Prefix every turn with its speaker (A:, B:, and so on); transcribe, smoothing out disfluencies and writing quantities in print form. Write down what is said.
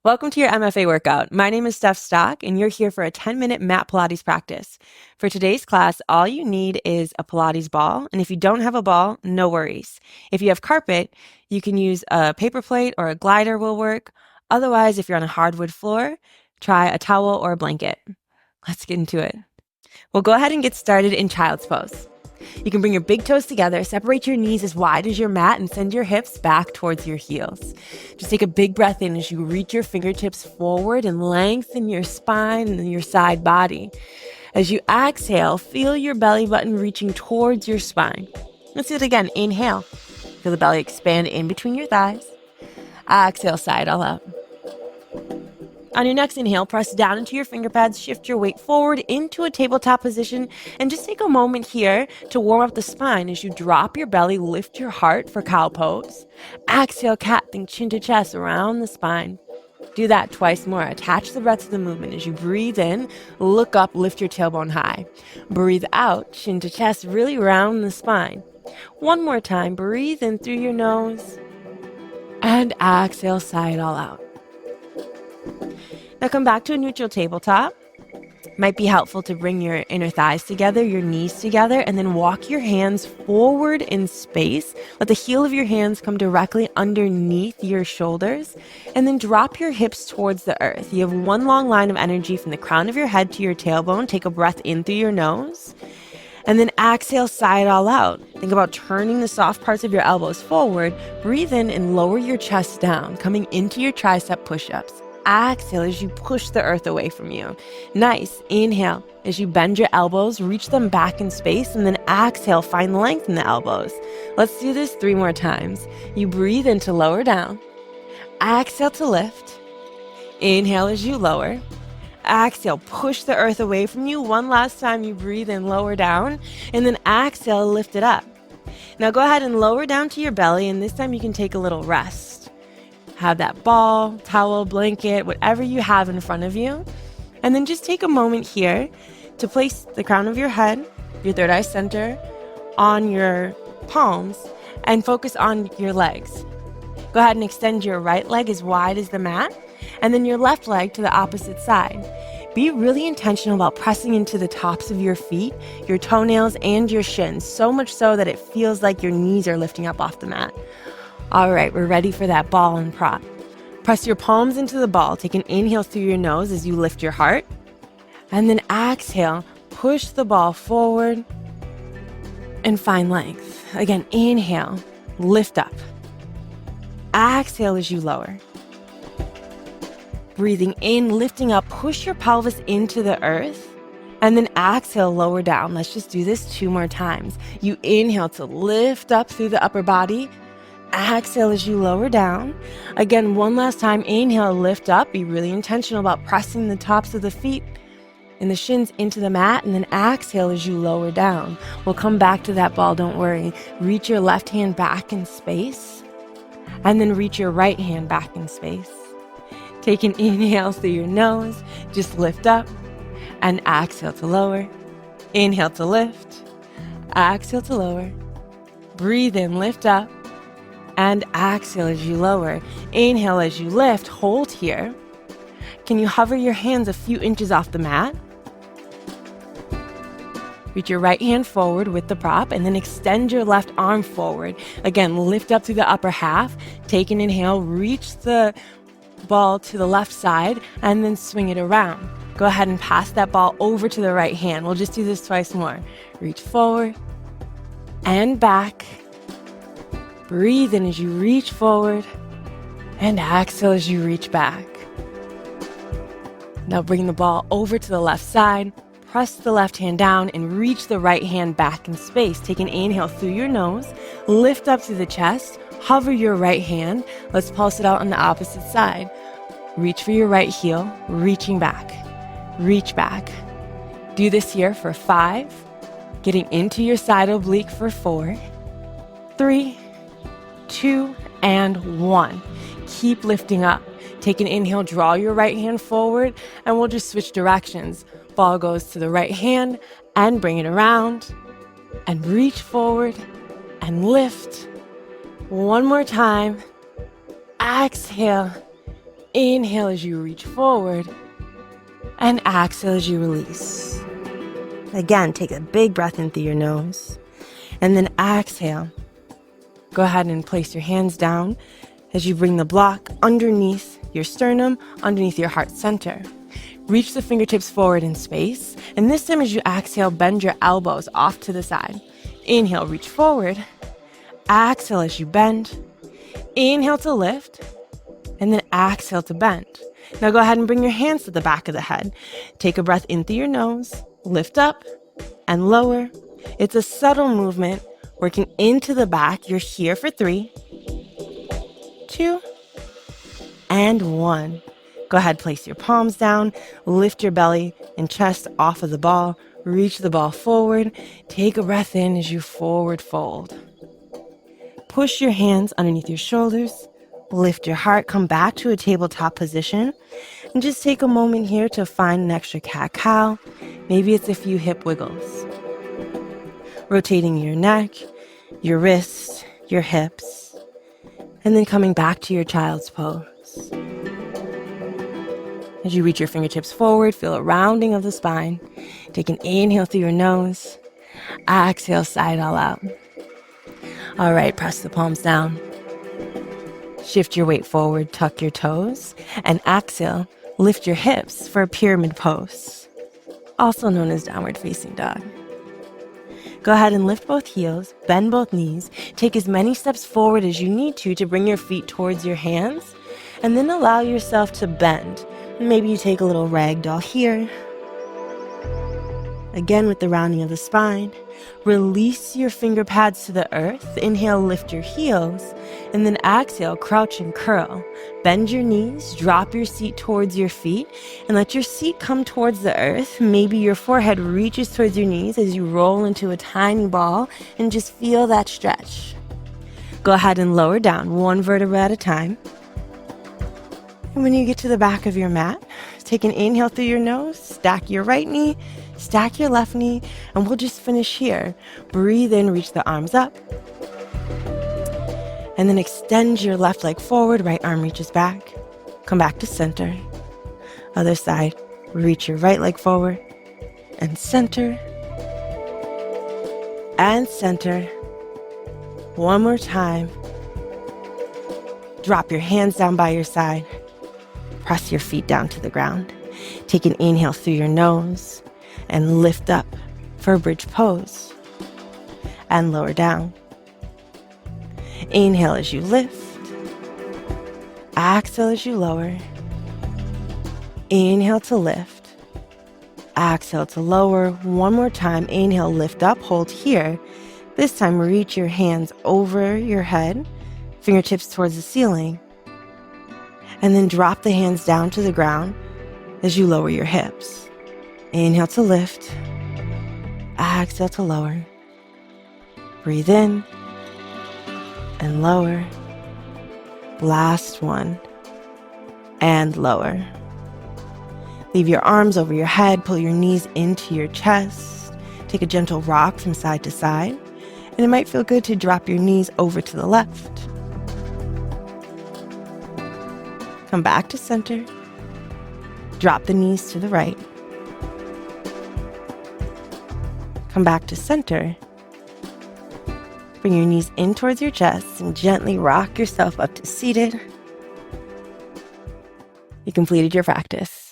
A: Welcome to your MFA workout. My name is Steph Stock, and you're here for a 10-minute mat Pilates practice. For today's class, all you need is a Pilates ball, and if you don't have a ball, no worries. If you have carpet, you can use a paper plate or a glider will work. Otherwise, if you're on a hardwood floor, try a towel or a blanket. Let's get into it. We'll go ahead and get started in child's pose. You can bring your big toes together, separate your knees as wide as your mat, and send your hips back towards your heels. Just take a big breath in as you reach your fingertips forward and lengthen your spine and your side body. As you exhale, feel your belly button reaching towards your spine. Let's do it again. Inhale. Feel the belly expand in between your thighs. Exhale, side all out. On your next inhale, press down into your finger pads, shift your weight forward into a tabletop position, and just take a moment here to warm up the spine as you drop your belly, lift your heart for cow pose. Exhale, cat, think chin to chest around the spine. Do that twice more. Attach the breath to the movement. As you breathe in, look up, lift your tailbone high. Breathe out, chin to chest, really round the spine. One more time, breathe in through your nose, and exhale, sigh it all out. Now come back to a neutral tabletop. Might be helpful to bring your inner thighs together, your knees together, and then walk your hands forward in space. Let the heel of your hands come directly underneath your shoulders, and then drop your hips towards the earth. You have one long line of energy from the crown of your head to your tailbone. Take a breath in through your nose, and then exhale, sigh it all out. Think about turning the soft parts of your elbows forward. Breathe in and lower your chest down, coming into your tricep push-ups. Exhale as you push the earth away from you. Nice. Inhale as you bend your elbows, reach them back in space, and then exhale, find length in the elbows. Let's do this 3 more times. You breathe in to lower down. Exhale to lift. Inhale as you lower. Exhale, push the earth away from you. One last time, you breathe in, lower down, and then exhale, lift it up. Now go ahead and lower down to your belly, and this time you can take a little rest. Have that ball, towel, blanket, whatever you have in front of you. And then just take a moment here to place the crown of your head, your third eye center, on your palms and focus on your legs. Go ahead and extend your right leg as wide as the mat, and then your left leg to the opposite side. Be really intentional about pressing into the tops of your feet, your toenails, and your shins, so much so that it feels like your knees are lifting up off the mat. All right, we're ready for that ball and prop. Press your palms into the ball. Take an inhale through your nose as you lift your heart. And then exhale, push the ball forward and find length. Again, inhale, lift up. Exhale as you lower. Breathing in, lifting up, push your pelvis into the earth. And then exhale, lower down. Let's just do this 2 more times. You inhale to lift up through the upper body. Exhale as you lower down. Again, one last time. Inhale, lift up. Be really intentional about pressing the tops of the feet and the shins into the mat. And then exhale as you lower down. We'll come back to that ball, don't worry. Reach your left hand back in space. And then reach your right hand back in space. Take an inhale through your nose. Just lift up. And exhale to lower. Inhale to lift. Exhale to lower. Breathe in, lift up. And exhale as you lower. Inhale as you lift. Hold here. Can you hover your hands a few inches off the mat? Reach your right hand forward with the prop and then extend your left arm forward. Again, lift up through the upper half. Take an inhale. Reach the ball to the left side and then swing it around. Go ahead and pass that ball over to the right hand. We'll just do this twice more. Reach forward and back. Breathe in as you reach forward and exhale as you reach back. Now bring the ball over to the left side, press the left hand down and reach the right hand back in space. Take an inhale through your nose, lift up through the chest, hover your right hand. Let's pulse it out on the opposite side. Reach for your right heel, reaching back, reach back. Do this here for 5, getting into your side oblique for 4, 3, 2, and 1. Keep lifting up. Take an inhale, draw your right hand forward, and we'll just switch directions. Ball goes to the right hand, and bring it around, and reach forward, and lift. One more time. Exhale, Inhale as you reach forward, and exhale as you release. Again, take a big breath in through your nose, and then exhale. Go ahead and place your hands down as you bring the block underneath your sternum, underneath your heart center. Reach the fingertips forward in space, and this time as you exhale, bend your elbows off to the side. Inhale, reach forward. Exhale as you bend. Inhale to lift, and then exhale to bend. Now go ahead and bring your hands to the back of the head. Take a breath in through your nose, lift up and lower. It's a subtle movement working into the back. You're here for 3, 2, and 1. Go ahead, place your palms down, lift your belly and chest off of the ball, reach the ball forward, take a breath in as you forward fold. Push your hands underneath your shoulders, lift your heart, come back to a tabletop position, and just take a moment here to find an extra cat-cow. Maybe it's a few hip wiggles. Rotating your neck, your wrists, your hips, and then coming back to your child's pose. As you reach your fingertips forward, feel a rounding of the spine. Take an inhale through your nose. Exhale, sigh it all out. All right, press the palms down. Shift your weight forward, tuck your toes, and exhale, lift your hips for a pyramid pose, also known as downward facing dog. Go ahead and lift both heels, bend both knees, take as many steps forward as you need to bring your feet towards your hands, and then allow yourself to bend. Maybe you take a little ragdoll here. Again with the rounding of the spine. Release your finger pads to the earth. Inhale, lift your heels, and then exhale, crouch and curl. Bend your knees, drop your seat towards your feet, and let your seat come towards the earth. Maybe your forehead reaches towards your knees as you roll into a tiny ball, and just feel that stretch. Go ahead and lower down, one vertebra at a time. And when you get to the back of your mat, take an inhale through your nose, stack your right knee, stack your left knee, and we'll just finish here. Breathe in, reach the arms up. And then extend your left leg forward, right arm reaches back. Come back to center. Other side, reach your right leg forward, and center. And center. One more time. Drop your hands down by your side. Press your feet down to the ground. Take an inhale through your nose and lift up for a bridge pose. And lower down. Inhale as you lift. Exhale as you lower. Inhale to lift. Exhale to lower. One more time. Inhale, lift up, hold here. This time, reach your hands over your head, fingertips towards the ceiling. And then drop the hands down to the ground as you lower your hips. Inhale to lift. Exhale to lower. Breathe in and lower. Last one. And lower. Leave your arms over your head. Pull your knees into your chest. Take a gentle rock from side to side. And it might feel good to drop your knees over to the left. Come back to center. Drop the knees to the right. Come back to center. Bring your knees in towards your chest and gently rock yourself up to seated. You completed your practice.